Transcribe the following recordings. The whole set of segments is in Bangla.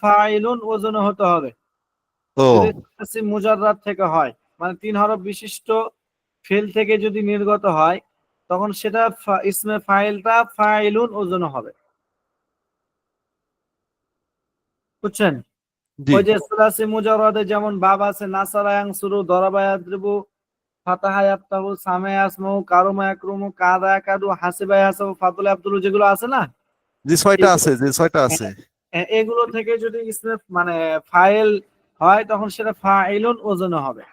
ফাইলুন ওজন হতে হবে। যদি সুলাসি মুজাররাদ থেকে হয়, মানে 3 হরফ বিশিষ্ট ফেল থেকে যদি নির্গত হয়, তখন সেটা ইসমে ফাইলটা ফাইলুন ওজন হবে। বুঝছেন? ওই যে সুলাসি মুজাররাদে যেমন বাব আছে, নাসারা ইয়ানসুরু, দরাবা ইয়াদরিবু, ফাতাহা ইয়াফতাহু, সামা ইয়াসমউ, কারুমা ইয়াকরুমু, কাদা ইয়াকাদু, হাসিবা ইয়াহসাবু, ফাতুলা ইয়াফতুলু, যেগুলো আছে না, যে 6টা আছে, যে 6টা আছে, এগুলো থেকে যদি ইসমে মানে ফাইল হয়, তখন সেটা ফাইলুন ওজনে হবে।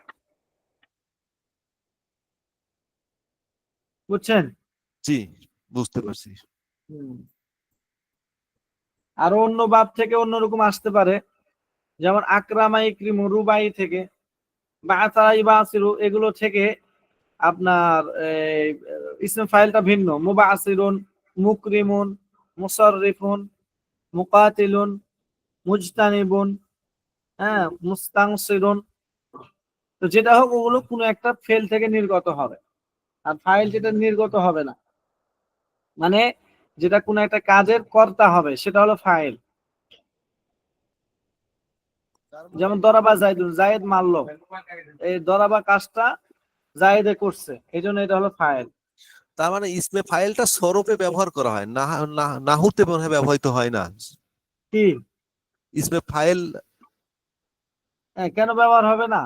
বুঝছেন? জি, বুঝতে পারছি। আরো অন্য বাব থেকে অন্যরকম আসতে পারে, যেমন আকরামা ইকরিমু, রুবাই থেকে, বাআসারা ইবাসিরু, এগুলো থেকে আপনার ইসমে ফাইলটা ভিন্ন। মুবাসিরুন, মুকরিমুন, মুসাররিফুন, মুকাতিলুন, মুজতানিবুন, হ্যাঁ, মুস্তানসিরুন। তো যেটা হোক, ওগুলো কোনো একটা ফেল থেকে নির্গত হবে। আর ফাইল যেটা নির্গত হবে না, মানে যেটা কোনো একটা কাজের কর্তা হবে, সেটা হলো ফাইল। যেমন দরাবা জাইদুন, জায়েদ মারলো, এই দরাবা কাজটা জায়েদে করছে, এই জন্য এটা হলো ফাইল। তার মানে ইসমে ফাইলটা সরফে ব্যবহার করা হয়, নাহুতে মনে হয় ব্যবহৃত হয় না। কি ইসমে ফাইল কেন ব্যবহার হবে না?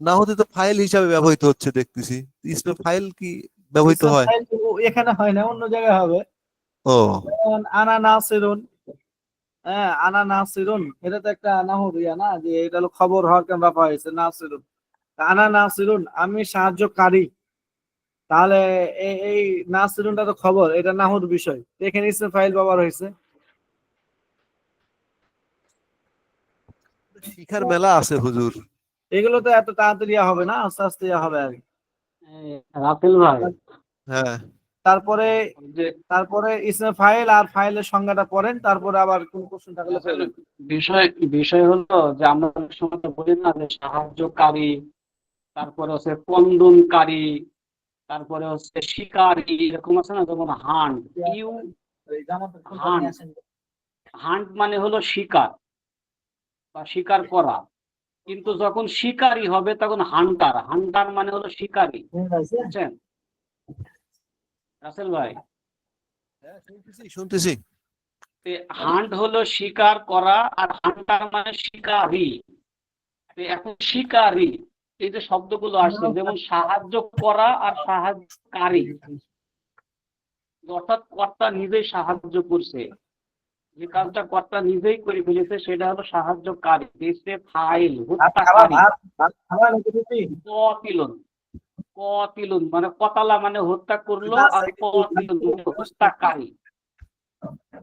নাহুতে তো ফাইল হিসাবে ব্যবহৃত হচ্ছে দেখতেছি, ইসমে ফাইল কি ব্যবহৃত হয়? এখানে হয় না, অন্য জায়গায় হবে। আনা নাসিরুন, হ্যাঁ, আনা নাসিরুন, এটা তো একটা নাহুর না, যে এটা হলো খবর হওয়ার কেন রাখা হয়েছে নাসিরুন। আনা নাসিরুন, আমি সাহায্যকারী। তাহলে এই নাসিরুনটা তো খবর, এটা নাহুর বিষয়, এখানে ইসমে ফাইল ব্যবহার হয়েছে। শিখার মেলা আছে হুজুর, এগুলো তো এত তাড়াতাড়ি হবে না, আস্তে আস্তে হবে আর কি। রাসেল ভাই, হ্যাঁ, তারপরে ইসমে ফাইল আর ফাইলের সংজ্ঞাটা পড়েন, তারপরে আবার কোন প্রশ্ন থাকলে বিষয় হলো যে আমরা অনেক সময় তো বলি না যে সাহায্যকারী, তারপরে হচ্ছে কন্দনকারী, তারপরে হচ্ছে শিকারী, এরকম আছে না, যেমন হান্ট। হান্ট মানে হলো শিকার বা শিকার করা, কিন্তু যখন শিকারী হবে তখন হান্টার। হান্টার মানে হলো শিকারী, বুঝছেন রাসেল ভাই? শুনতেছি। হান্ট হলো শিকার করা, আর হান্টার মানে শিকারী। এখন শিকারী, এই যে শব্দগুলো আসছে, যেমন সাহায্য করা আর সাহায্যকারী, অর্থাৎ কর্তা নিজেই সাহায্য করছে, যে কাজটা কর্তা নিজেই করে ফেলেছে সেটা হলো সাহায্যকারী। ফাইল কতিলুন, কতিলুন মানে কতালা মানে হত্যা করলো, আর কতিলুন হত্যাকারী।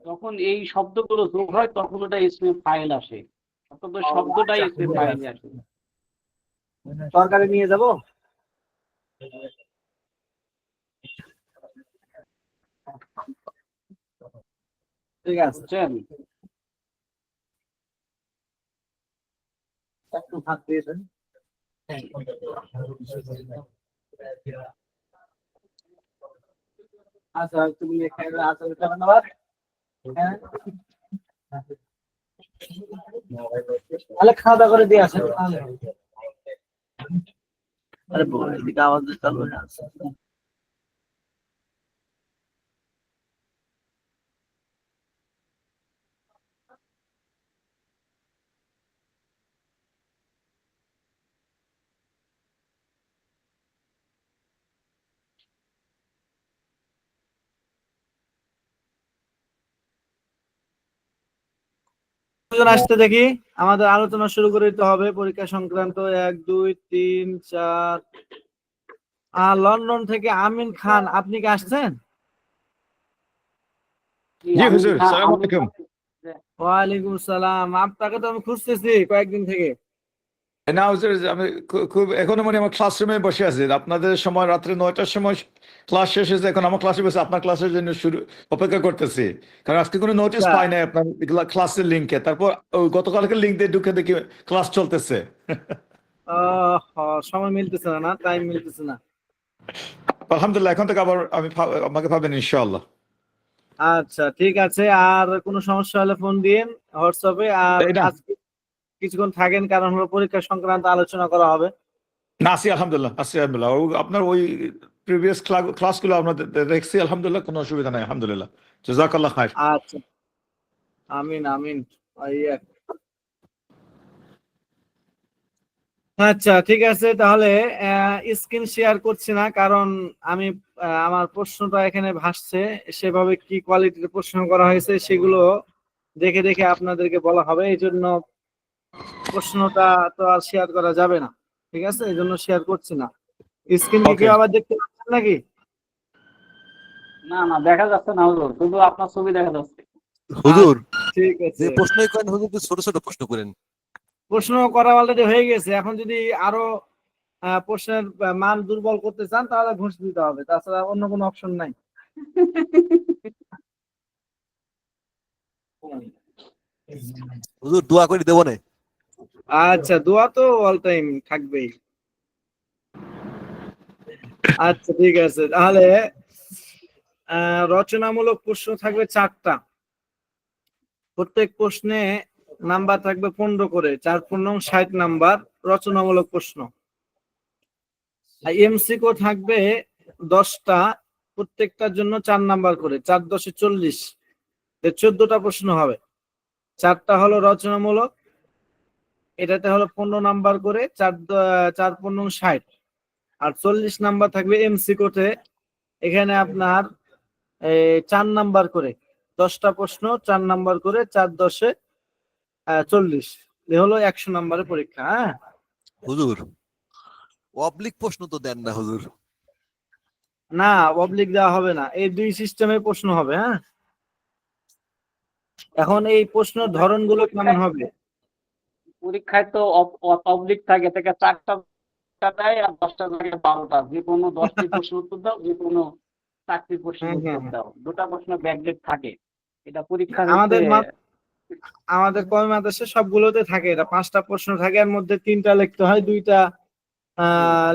যখন এই শব্দগুলো যোগ হয় তখন ওটা ইসমে ফাইল আসে, অর্থাৎ শব্দটাই ইসমে ফাইল আসে। তরকারি নিয়ে যাব। ঠিক আছে, বুঝছেন? একটু ভাত দিয়েছেন। আচ্ছা, তুমি এখানে আছো, ধন্যবাদ। তাহলে খাওয়া দাওয়া করে দিয়ে আসেন। আরে বল, এদিকে আওয়াজ দিতে হবে না। আসতে দেখি, আমাদের আলোচনা শুরু করে দিতে হবে পরীক্ষা সংক্রান্ত। 1 2 3 4। লন্ডন থেকে আমিন খান, আপনি কি আসছেন? জি হুজুর, আসসালামু আলাইকুম। ওয়ালাইকুম সালাম। আপনাকে তো আমি খুঁজতেছি কয়েকদিন থেকে। না হুজুর, আমি খুব এখনো মানে আমার ক্লাসরুমে বসে আছি। আপনাদের সময় রাত্রে 9টার সময় ক্লাস শেষ হয়েছে, এখন আমার ক্লাসে বসে আপনার ক্লাসের জন্য অপেক্ষা করতেছি, কারণ আজকে কোনো নোটিস পাই নাই আপনার ক্লাসের লিঙ্কে। তারপর গতকালকে লিঙ্ক দিয়ে ঢুকে দেখি ক্লাস চলতেছে। সময় মিলতেছে না, টাইম মিলতেছে না। আলহামদুলিল্লাহ, এখন থেকে আবার আমাকে পাবেন ইনশাআল্লাহ। আচ্ছা ঠিক আছে, আর কোনো সমস্যা হলে ফোন দিন হোয়াটসঅ্যাপে। আর এটা আজকে কিছুক্ষণ থাকেন, কারণ হলো পরীক্ষা সংক্রান্ত আলোচনা করা হবে। না আছি আলহামদুলিল্লাহ, আছি আলহামদুলিল্লাহ। আপনার ওই প্রিভিয়াস ক্লাসগুলো আমরা দেখছি আলহামদুলিল্লাহ, কোনো অসুবিধা নাই আলহামদুলিল্লাহ। জাযাকাল্লাহ খাইর। আচ্ছা, আমিন আমিন। আচ্ছা ঠিক আছে, তাহলে স্ক্রিন শেয়ার করছি না, কারণ আমি আমার প্রশ্নটা এখানে ভাসছে, সেভাবে কি কোয়ালিটির প্রশ্ন করা হয়েছে সেগুলো দেখে দেখে আপনাদেরকে বলা হবে। এই জন্য প্রশ্নটা তো আর শেয়ার করা যাবে না, ঠিক আছে, এই জন্য শেয়ার করছি না। স্ক্রিন কি Okay. কেউ আবার দেখতে পাচ্ছেন নাকি? না না, দেখা যাচ্ছে না হুজুর, শুধু আপনার ছবি দেখা যাচ্ছে। হুজুর ঠিক আছে, যে প্রশ্নই করেন হুজুর তো ছোট ছোট প্রশ্ন করেন। প্রশ্ন করা অলরেডি হয়ে গেছে, এখন যদি আরো প্রশ্নের মান দুর্বল করতে চান তাহলে ঘুষ দিতে হবে, তাছাড়া অন্য কোনো অপশন নাই। হুজুর দোয়া করে দেবো না। আচ্ছা, দোয়া তো অল টাইম থাকবেই। আচ্ছা ঠিক আছে, তাহলে রচনামূলক প্রশ্ন থাকবে 4টা। প্রত্যেক প্রশ্নে নাম্বার থাকবে 15 করে, 4 পূর্ণং 60 নাম্বার রচনামূলক প্রশ্ন। এমসিকিউ থাকবে 10টা, প্রত্যেকটার জন্য 4 নাম্বার করে, 4 10 40, 14টা প্রশ্ন হবে। 4টা হলো রচনামূলক, এটাতে হলো 15 নাম্বার করে, 4 পূর্ণং 60। আর 40 নাম্বার থাকবে এমসিকিউতে, এখানে আপনার 4 নাম্বার করে, 10টা প্রশ্ন 4 নাম্বার করে, 4 10 40, এ হলো 100 নাম্বারের পরীক্ষা। হ্যাঁ হুজুর অবলিক প্রশ্ন তো দেন না হুজুর। না, অবলিক দেওয়া হবে না, এই দুই সিস্টেমে প্রশ্ন হবে। হ্যাঁ, এখন এই প্রশ্নের ধরনগুলো কেমন হবে? পরীক্ষায় তো অবলিক থাকে, থেকে 4টা দেয় আর 10টা থেকে 12টা, যে কোনো 10টি প্রশ্ন উত্তর দাও, যে কোনো 4টি প্রশ্নের উত্তর দাও, 2টা প্রশ্ন ব্যাকডেট থাকে। এটা পরীক্ষার আমাদের কর্মী আদেশে সবগুলোতে থাকে, এটা 5টা প্রশ্ন থাকে, এর মধ্যে 3টা লিখতে হয়, 2টা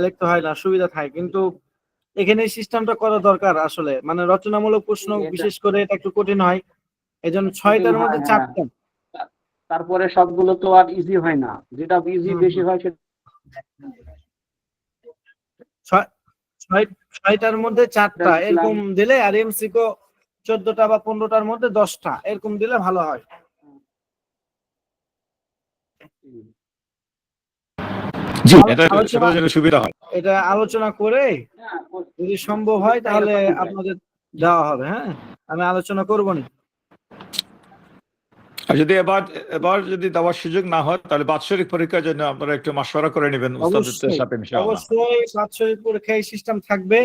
লিখতে হয় না, সুবিধা থাকে। কিন্তু এখানে সিস্টেমটা করা দরকার আসলে, মানে রচনামূলক প্রশ্ন বিশেষ করে এটা একটু কঠিন হয়, এই জন্য 6টার মধ্যে 4টা। তারপরে সবগুলো তো আর ইজি হয় না, যেটা ইজি বেশি হয় সেটা 6টার মধ্যে 4টা এরকম দিলে, আর এমসিকিউ 14টা বা 15টার মধ্যে 10টা এরকম দিলে ভালো হয়। জি, এটা জন্য সুবিধা হয়। এটা আলোচনা করে যদি সম্ভব হয় তাহলে আপনাদের দেওয়া হবে। হ্যাঁ, আমি আলোচনা করবো না। আর যদি এবার যদি দেওয়ার সুযোগ না হয়, তাহলে বাৎসরিক পরীক্ষার জন্য আপনারা একটু মাশওয়ারা করে নেবেন উস্তাদের সাথে ইনশাআল্লাহ। অবশ্যই বাৎসরিক পরীক্ষায় সিস্টেম থাকবে,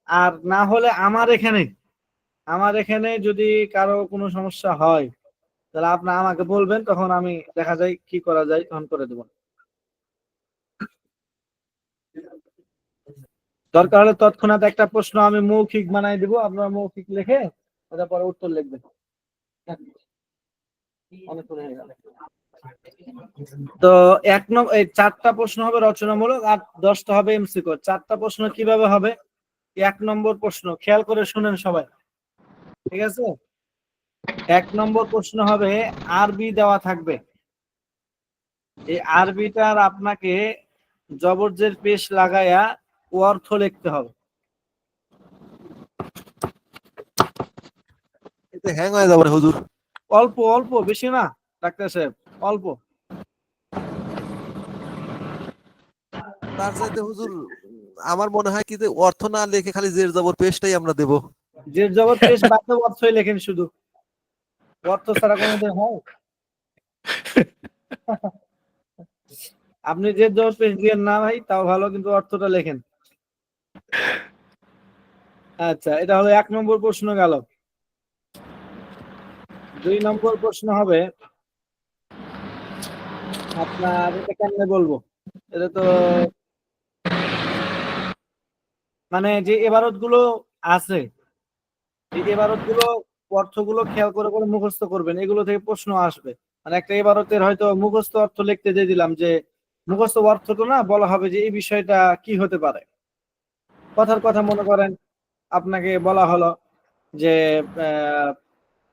আর না হলে আমার এখানে যদি কারো কোনো সমস্যা হয় তাহলে আপনি আমাকে বলবেন, তখন আমি দেখা যায় কি করা যায় তখন করে দেব। দরকার হলে তৎক্ষণাৎ একটা প্রশ্ন আমি মৌখিক বানাই দিব, আপনারা মৌখিক লিখে ওটার পরে উত্তর লিখবেন। তো 4টা প্রশ্ন হবে রচনামূলক আর 10টা হবে এমসিকিউ। 4টা প্রশ্ন কিভাবে হবে? 1 নম্বর প্রশ্ন, খেয়াল করে শুনেন সবাই, ঠিক আছে? 1 নম্বর প্রশ্ন হবে, আরবি দেওয়া থাকবে। এই আরবিটার আপনাকে জবরজের পেশ লাগায়া অর্থ লিখতে হবে। এতে হ্যাং হয়ে যাবে হুজুর। অল্প অল্প, বেশি না ডাক্তার সাহেব, অল্প। তার চাইতে হুজুর আমার মনে হয় কি যে অর্থ না লিখে খালি জের জবর পেশটাই আমরা দেব। জের জবর পেশ বাদে অর্থই লেখেন শুধু, অর্থ ছাড়া কোনোদিন হয়? আপনি জের জবর পেশ দিয়েন না ভাই, তাও ভালো, কিন্তু অর্থটা লেখেন। আচ্ছা, এটা হলো 1 নম্বর প্রশ্ন গেল। 2 নম্বর প্রশ্ন হবে আপনার, এটা কেমনে বলবো, এটা তো মানে যে এবারত গুলো আছে, এই এবারত গুলো অর্থগুলো খেয়াল করে করে মুখস্থ করবেন, এগুলো থেকে প্রশ্ন আসবে। মানে একটা এবারতের হয়তো মুখস্থ অর্থ লিখতে দিয়ে দিলাম, যে মুখস্থ অর্থটা না বলা হবে যে এই বিষয়টা কি হতে পারে। কথার কথা মনে করেন আপনাকে বলা হলো যে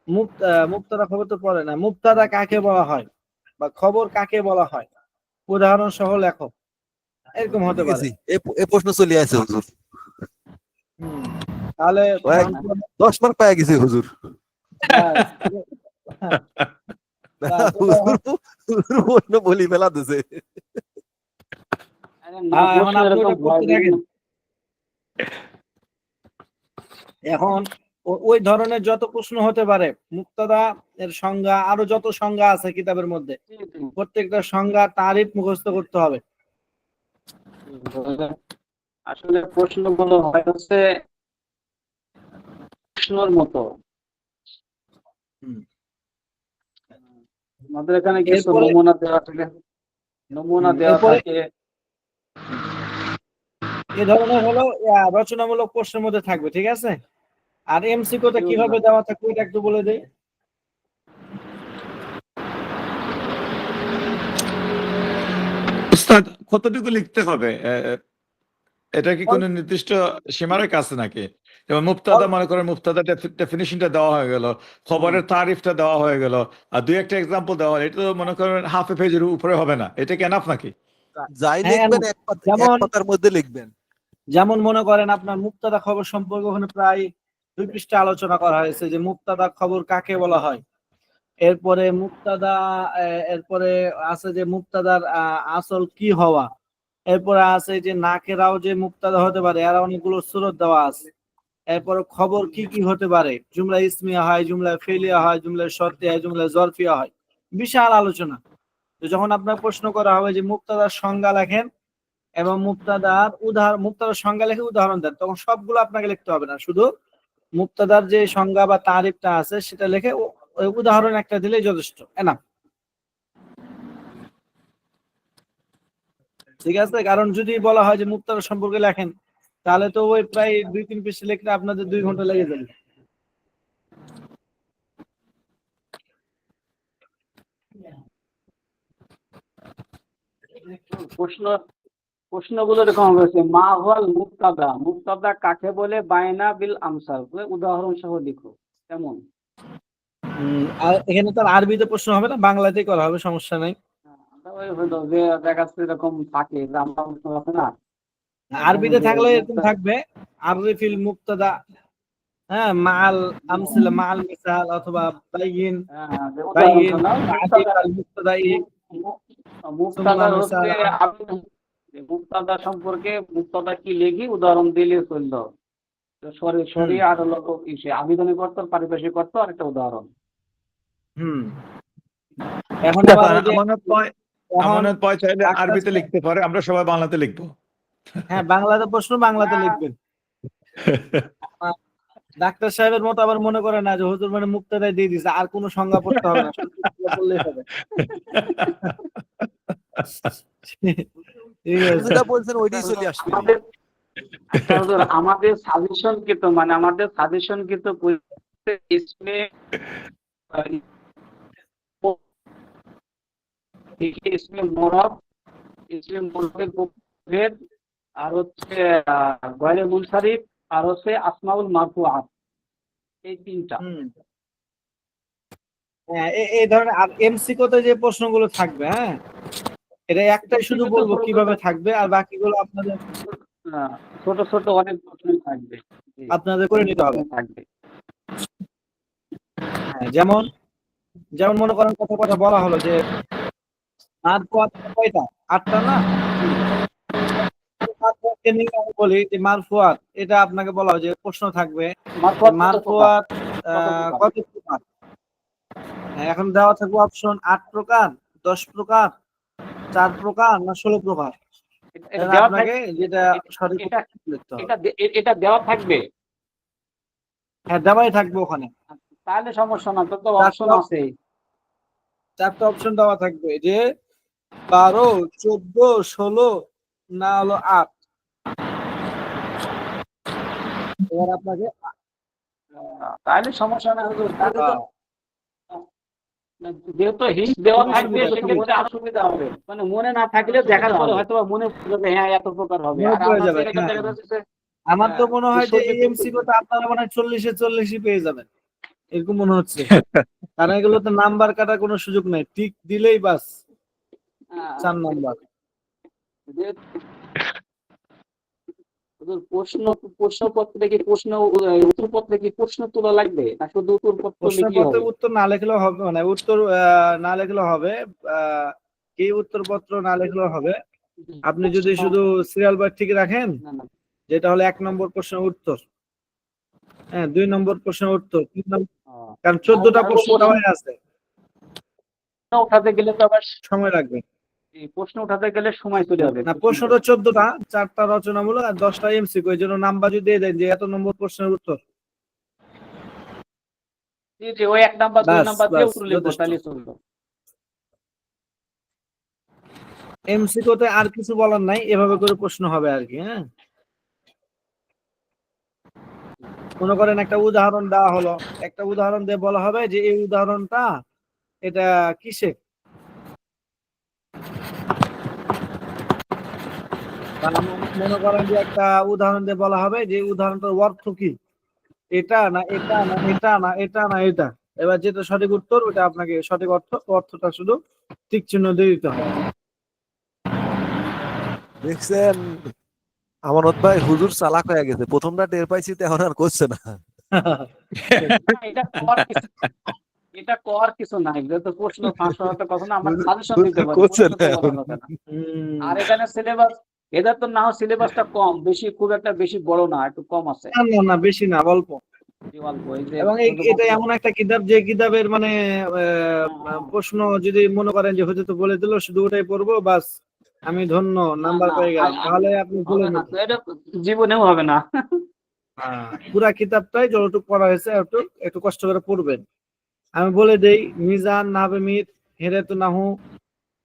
মুক্তাদা খবর তো পড়ে না, মুক্তাদা কাকে বলা হয় বা খবর কাকে বলা হয়, উদাহরণ সহ লেখো, এরকম হতে ঠিক পারে। আছে, এ প্রশ্ন চলে আসে হুজুর, হুম, তাহলে কয়েক 10 মার্ক পাই গেছে হুজুর। হুজুর হুজুর প্রশ্ন বলি ফেলা দিছে। আরে না, এখন প্রশ্ন আপনি এরকম ওটা করতে হয় থাকেন। না। এখন ওই ধরনের যত প্রশ্ন হতে পারে, মুক্তাদা এর সংজ্ঞা, আরো যত সংজ্ঞা আছে কিতাবের মধ্যে, জি, জি। প্রত্যেকটা সংজ্ঞা তারিফ মুখস্থ করতে হবে। আসলে প্রশ্নগুলো হয় হচ্ছে প্রশ্নের মতো। হুম। আমাদের এখানে কিছু এরপরে নমুনা দেওয়া থাকে, নমুনা দেওয়া এরপরে থাকে। এ ধরনের হলো রচনামূলক প্রশ্নের মধ্যে থাকবে, ঠিক আছে। আর এমসিকিউতে জি, কিভাবে দেওয়া থাকবে এটা একটু বলে দেই। উস্তাদ কতটুকু লিখতে হবে? এটা কি কোনো নির্দিষ্ট সীমারেখা আছে নাকি? যেমন মুবতাদা, মনে করেন মুবতাদা ডেফিনিশনটা দেওয়া হয়ে গেল, খবরের তারিফটা দেওয়া হয়ে গেল, আর দুই একটা এক্সাম্পল দেওয়া হলো, এটা তো মনে করেন হাফ এ পেজের উপরে হবে না, এটা কি এনাফ নাকি? যাই হ্যাঁ, লিখবেন এক যেমন পাতার মধ্যে লিখবেন। যেমন মনে করেন আপনার মুক্তাদা খবর সম্পর্কে ওখানে প্রায় 2 পৃষ্ঠা আলোচনা করা হয়েছে যে মুক্তাদা খবর কাকে বলা হয়। এরপরে মুক্তাদা, এরপরে আছে যে মুক্তাদার আসল কি হওয়া। এরপরে আছে যে নাকেরাও যে মুক্তাদা হতে পারে, এর অনেকগুলো সূরত দেওয়া আছে। এরপরে খবর কি কি হতে পারে, জুমলা ইসমিয়া হয়, জুমলা ফেলিয়া হয়, জুমলা শর্তিয়া হয়, জুমলা জরফিয়া হয়, বিশাল আলোচনা। তো যখন আপনার প্রশ্ন করা হবে যে মুক্তাদার সংজ্ঞা লেখেন এবং মুক্তাদার সংজ্ঞা লিখে উদাহরণ দেন, তখন সবগুলো আপনাকে লিখতে হবে না, শুধু মুক্তাদার যে সংজ্ঞা বা তারিফটা আছে সেটা লিখে ওই উদাহরণ একটা দিলেই যথেষ্ট, না? ঠিক আছে, কারণ যদি বলা হয় যে মুক্তাদা সম্পর্কে লেখেন, তাহলে তো ওই প্রায় 2-3 পৃষ্ঠা লিখলে আপনাদের 2 ঘন্টা লেগে যাবে। প্রশ্নগুলো এরকম হয়েছে, মা হুয়াল মুক্তাদা, মুক্তাদা কাকে বলে, বায়না বিল আমসাল, উদাহরণ সহ লিখো। কেমন? আর এখানে তো আর আরবিতে প্রশ্ন হবে না, বাংলাতেই করা হবে, সমস্যা নাই। ওই হলো যে দেখা যাচ্ছে এরকম থাকে যে আমরা আছে না, আরবিতে থাকলে এরকম থাকবে, আররিফিল মুক্তাদা, হ্যাঁ, মাল আমসিলা, মাল মিসাল, অথবা বাইয়িন, যে উদাহরণ শোনাও। আতিফ আল মুক্তাদাই, সুম্মা মুক্তাদার হচ্ছে মিসাল। মুক্তাদা সম্পর্কে মুক্তাদা কি লেখি উদাহরণ দিলে চললো। সরি আর হলো আবেদনিক অর্থ, পারিভাষিক অর্থ আর একটা উদাহরণ। এখন আবার ওই যে আমানত পয় চাইলে আরবিতে লিখতে পারে, আমরা সবাই বাংলাতে লিখবো। হ্যাঁ, বাংলাতে প্রশ্ন বাংলাতে লিখবেন। ডাক্তার সাহেবের মতো আবার মনে করে না যে হুজুর মানে মুক্তাদাই দিয়ে দিছে, আর কোনো সংজ্ঞা পড়তে হবে না, শুধু বললেই হবে। ঠিক আছে, যেটা বলছেন ওইটাই চলে আসবে। আমাদের সাজেশন কিন্তু ইসমে মুরাদ, ইসমে মুরাদের ভেদ, আর হচ্ছে গয়রে মুনসারিফ, আর হচ্ছে আসমাউল মারফুআত, এই তিনটা। হ্যাঁ, এই ধরনের। আর এমসিকিউতে যে প্রশ্নগুলো থাকবে, হ্যাঁ, এটা একটাই শুধু বলবো কিভাবে থাকবে, আর বাকিগুলো আপনাদের ছোট ছোট অনেক প্রশ্ন থাকবে, আপনাদের করে নিতে হবে। থাকবে। হ্যাঁ, যেমন মনে করেন কথা বলা হলো যে মারফুয়াত কয়টা, 8টা না? মারফুয়াতকে নিয়ে আমি বলি যে মারফুয়াত, এটা আপনাকে বলা হয় যে প্রশ্ন থাকবে মারফুয়াত কত প্রকার। এখন দেওয়া থাকবে অপশন 8 প্রকার, 10 প্রকার, 4 প্রকার, না 16 প্রকার। আপনাকে যেটা সঠিক লিখতে হবে। এটা দেওয়া থাকবে। হ্যাঁ, দেওয়াই থাকবে ওখানে। তাহলে সমস্যা না, তো অপশন আছে। 4টা অপশন দেওয়া থাকবে, যে 12, 14, 16, না হলো 8। এবার আপনাকে তাহলে সমস্যা না, যেহেতু হিন্ট দেওয়া থাকবে সেক্ষেত্রে আর সুবিধা হবে, মানে মনে না থাকলে দেখার পরে হয়তো মনে পড়বে হ্যাঁ এত প্রকার হবে। আর আমার তো মনে হয় যে এই এমসিকিউটা আপনারা মনে হয় 40-এ 40ই পেয়ে যাবেন, এরকম মনে হচ্ছে, কারণ এগুলোতে নাম্বার কাটার কোনো সুযোগ নেই, টিক দিলেই বাস 4 নাম্বার। প্রশ্নপত্রে কি উত্তরপত্রে কি প্রশ্ন তোলা লাগবে না শুধু উত্তরপত্র লিখলেই প্রশ্নপত্রে হবে? উত্তর না লিখলেও হবে, মানে উত্তর না লিখলেও হবে, কি উত্তরপত্র না লিখলেও হবে। আপনি যদি শুধু সিরিয়াল বার ঠিক রাখেন, না, না, যেটা হলো 1 নম্বর প্রশ্নের উত্তর, হ্যাঁ 2 নম্বর প্রশ্নের উত্তর, 3 নম্বর, ও, কারণ 14টা আর প্রশ্ন দেওয়াই আছে, উঠাতে গেলে তো আবার সময় লাগবে। এই প্রশ্ন উঠাতে গেলে সময় চলে যাবে। না, প্রশ্নটা 14টা, 4টা রচনামূলক আর 10টা এমসিকিউ, এই জন্য নাম্বার যদি দিয়ে দেন যে এত নম্বর প্রশ্নের উত্তর, যে ওই 1 নাম্বার 2 বাস, নাম্বার দিয়ে বাস, উত্তর লিখবো, যথেষ্ট। তাহলে চলবে। এমসিকিউতে আর কিছু বলার নাই, এভাবে করে প্রশ্ন হবে আর কি। হ্যাঁ, মনে করেন একটা উদাহরণ দেওয়া হলো, একটা উদাহরণ দিয়ে বলা হবে যে এই উদাহরণটা এটা কিসে, বা মনে করেন যে একটা উদাহরণ দিয়ে বলা হবে যে উদাহরণটার অর্থ কি, এটা না এটা না এটা না এটা না এটা, এবার যেটা সঠিক উত্তর ওটা আপনাকে সঠিক অর্থটা শুধু টিক চিহ্ন দিয়ে দিতে হবে। দেখছেন আমানত ভাই, হুজুর চালাক হয়ে গেছে, প্রথমটা টের পাইছি তো এখন আর করছে না। এটা কর কিছু নাই, যেহেতু প্রশ্ন ফাঁস হওয়ার তো কথা না, আমরা সাজেশন দিতে পারি, করছে প্রশ্ন তো না বলা এখন। যাবে না। আর এখানে সিলেবাস, এদের তো নাও সিলেবাসটা কম, বেশি খুব একটা বেশি বড় না, একটু কম আছে, না না না, বেশি না, অল্প। অল্প। এই যে এবং এটা এমন একটা কিতাব যে কিতাবের মানে প্রশ্ন যদি মনে করেন যে হয়তো তো বলে দিল শুধু ওটাই পড়বো বাস আমি ধন্য, নাম্বার না, পেয়ে গেলাম, তাহলে আপনি ভুলে হবে না, নিতেন। তো এটা জীবনেও হবে না। পুরা কিতাবটাই যতটুকু পড়া হয়েছে একটু একটু কষ্ট করে পড়বেন। আমি বলে দেই, মিজান, নাহবে মিত, হেরাতুন নাহু,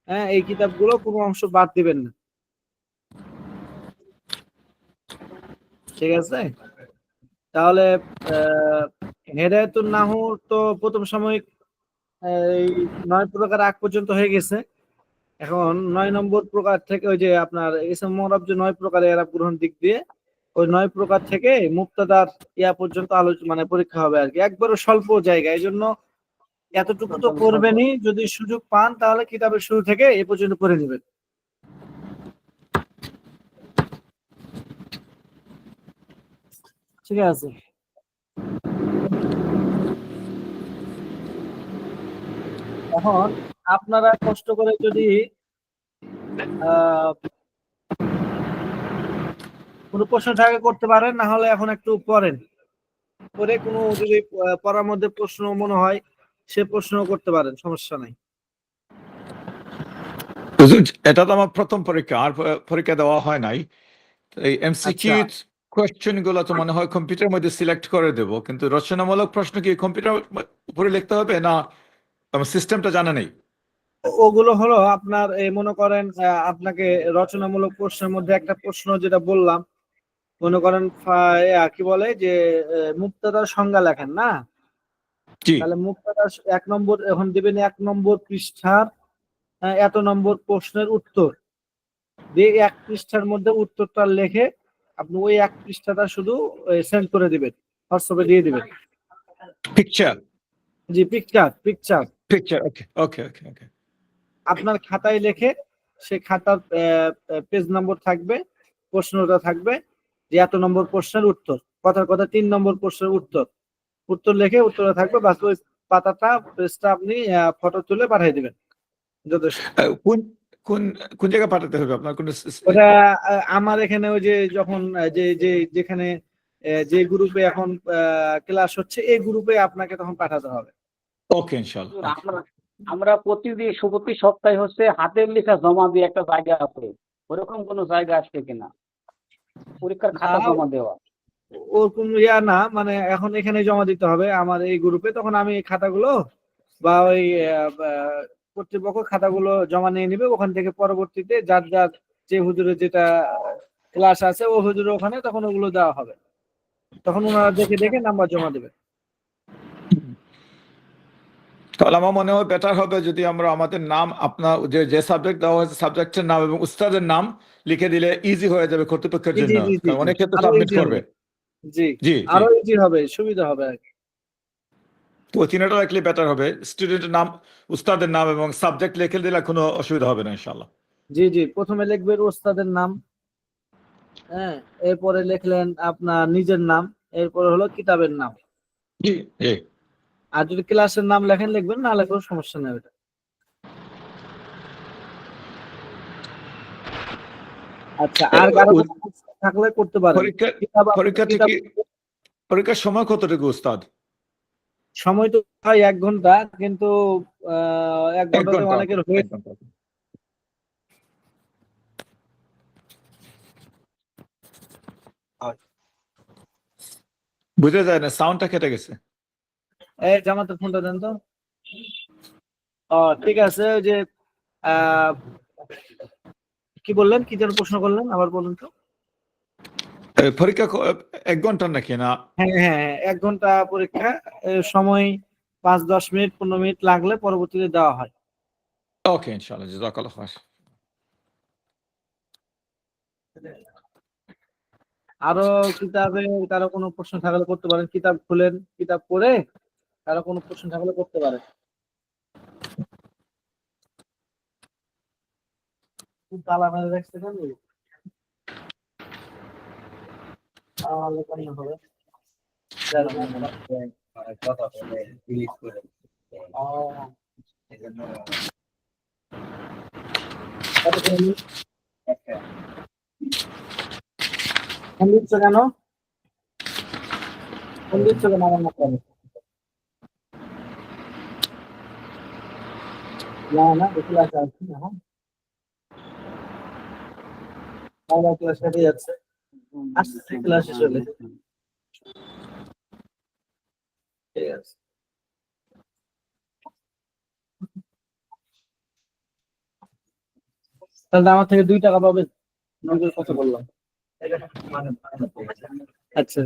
হ্যাঁ এই কিতাবগুলো কোনো অংশ বাদ দিবেন না, ঠিক আছে? তাহলে হেদায়েতুন নাহু তো প্রথম সাময়িক এই 9 প্রকার আগ পর্যন্ত হয়ে গেছে। এখন 9 নম্বর প্রকার থেকে ওই যে আপনার ইসম মুরাব যে 9 প্রকারের এরাব গ্রহণ দিক দিয়ে ওই 9 প্রকার থেকে মুক্তাদার ইয়া পর্যন্ত আলোচনা মানে পরীক্ষা হবে আর কি, একবারে স্বল্প জায়গা। এই জন্য এতটুকু তো করবেনই, যদি সুযোগ পান তাহলে কিতাবের শুরু থেকে এ পর্যন্ত পড়ে নেবেন, ঠিক আছে? এখন আপনারা কষ্ট করে যদি কোনো প্রশ্ন থাকে করতে পারেন, না হলে এখন একটু পড়েন, পরে কোনো যদি পড়ার মধ্যে প্রশ্ন মনে হয় সে প্রশ্ন করতে পারেন, সমস্যা নাই। এটা তো আমার প্রথম পরীক্ষা, আর পরীক্ষা দেওয়া হয় নাই। এই এমসিকিউ কোয়েশ্চেন গুলো তো মনে হয় কম্পিউটারের মধ্যে সিলেক্ট করে দেবো, কিন্তু রচনামূলক প্রশ্ন কি কম্পিউটার উপরে লিখতে হবে না? আমার সিস্টেমটা জানা নেই। ওগুলো হলো আপনার এই মনে করেন আপনাকে রচনামূলক প্রশ্নের মধ্যে একটা প্রশ্ন যেটা বললাম, মনে করেন কি বলে যে মুক্তাদার সংজ্ঞা লেখেন না, জি, তাহলে মুক্তাদার 1 নম্বর এখন দিবেন 1 নম্বর পৃষ্ঠার এত নম্বর প্রশ্নের উত্তর দিয়ে 1 পৃষ্ঠার মধ্যে উত্তরটা লিখে আপনি ওই 1 পৃষ্ঠাটা শুধু সেন্ড করে দিবেন, হোয়াটসঅ্যাপে দিয়ে দিবেন। পিকচার জি, পিকচার ওকে ওকে ওকে ওকে। আপনার খাতায় লিখে সে খাতার পেজ নম্বর থাকবে, প্রশ্নটা থাকবে যে এত নম্বর প্রশ্নের উত্তর, কথার কথা 3 নম্বর প্রশ্নের উত্তর লিখে উত্তরটা থাকবে, বাস ওই পাতাটা পেজটা আপনি ফটো তুলে পাঠিয়ে দিবেন, যথেষ্ট। কোন কোন কোন জায়গায় পাঠাতে হবে আপনার কোন? ওটা আমার এখানে ওই যে যখন যেখানে যে গ্রুপে এখন ক্লাস হচ্ছে এই গ্রুপে আপনাকে তখন পাঠাতে হবে। ওকে ইনশাআল্লাহ। আমরা প্রতি সপ্তাহে হচ্ছে হাতের লেখা জমা দিয়ে একটা জায়গা আছে, ওরকম কোনো জায়গা আসছে কিনা পরীক্ষার খাতা জমা দেওয়া? ওরকম ইয়া না, মানে এখন এখানে জমা দিতে হবে আমার এই গ্রুপে, তখন আমি এই খাতাগুলো বা ওই কর্তৃপক্ষ খাতাগুলো জমা নিয়ে নিবে, ওখান থেকে পরবর্তীতে যার যার যে হুজুরের যেটা ক্লাস আছে ও হুজুরের ওখানে তখন ওগুলো দেওয়া হবে, তখন ওনারা দেখে দেখে নাম্বার জমা দেবে। তাহলে আমার মনে হয় বেটার হবে যদি আমরা আমাদের নাম, আপনার যে সাবজেক্ট দেওয়া হয়েছে সাবজেক্টের নাম এবং উস্তাদের নাম লিখে দিলে ইজি হয়ে যাবে কর্তৃপক্ষের জি জন্য, জি জি কারণ অনেক ক্ষেত্রে আরো সাবমিট ইজি করবে। হবে, জি জি আরো ইজি হবে, সুবিধা হবে আর কি। তো ওই তিনটা লিখলে বেটার হবে, স্টুডেন্টের নাম, উস্তাদের নাম এবং সাবজেক্ট লিখে দিলে কোনো অসুবিধা হবে না ইনশাআল্লাহ। জি জি, প্রথমে লিখবেন ওস্তাদের নাম, হ্যাঁ, এরপরে লিখলেন আপনার নিজের নাম, এরপরে হলো কিতাবের নাম। জি জি। আর যদি ক্লাসের নাম লেখেন লিখবেন, না লেখলেও সমস্যা নেই ওটা। আচ্ছা, আর কারো কোনো প্রশ্ন থাকলে করতে পারেন। পরীক্ষা কিতাব পরীক্ষা কিতাব থেকে পরীক্ষার সময় কতটুকু উস্তাদ? সময় তো হয় 1 ঘন্টা, কিন্তু 1 এক ঘন্টাতে ঘন্টা অনেকের হয়ে 1 ঘন্টা। বুঝা যায় না, সাউন্ডটা কেটে গেছে। এই জামাতের ফোনটা দেন তো। ঠিক আছে, ওই যে আহ, কি বললেন, কি যেন প্রশ্ন করলেন, আবার বলুন তো। পরীক্ষা 1 ঘন্টা নাকি না? হ্যাঁ হ্যাঁ হ্যাঁ, 1 ঘন্টা পরীক্ষা। সময় 5-10 মিনিট 15 মিনিট লাগলে পরবর্তীতে দেওয়া হয়। ওকে ইনশাআল্লাহ, জাযাকাল্লাহ খাইর। আরো কিতাবে কারো কোনো প্রশ্ন থাকলে করতে পারেন, কিতাব খুলেন, কিতাব পড়ে কারো কোনো প্রশ্ন থাকলে করতে পারেন। তালা মেরে রাখছে কেন? হবে। ফোন দিচ্ছ কেন? ফোন দিচ্ছ কেন আমার মাথায়? না দেখে আসছি না। আমার ক্লাস কেটে যাচ্ছে, আসছে ক্লাসে চলে। ঠিক আছে, তাহলে আমার থেকে 2 টাকা পাবেন। নগদ কত বললাম? আচ্ছা,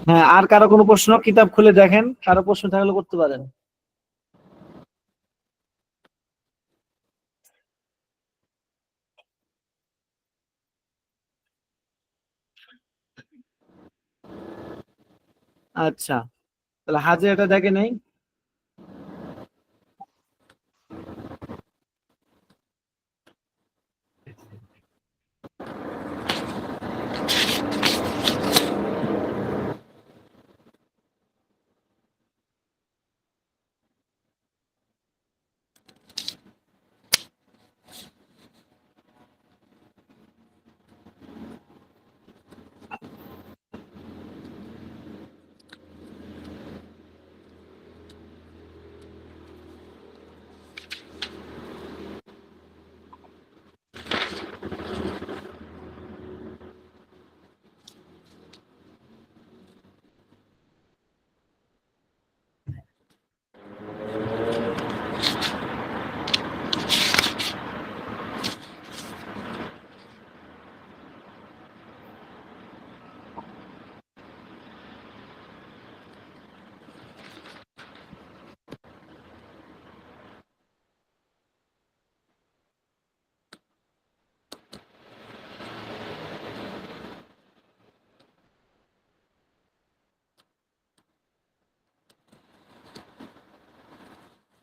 হ্যাঁ, আর কারো কোনো প্রশ্ন? কিতাব খুলে দেখেন, কারো প্রশ্ন থাকলে করতে পারেন। আচ্ছা, তাহলে হাজিরাটা দেখে নেই।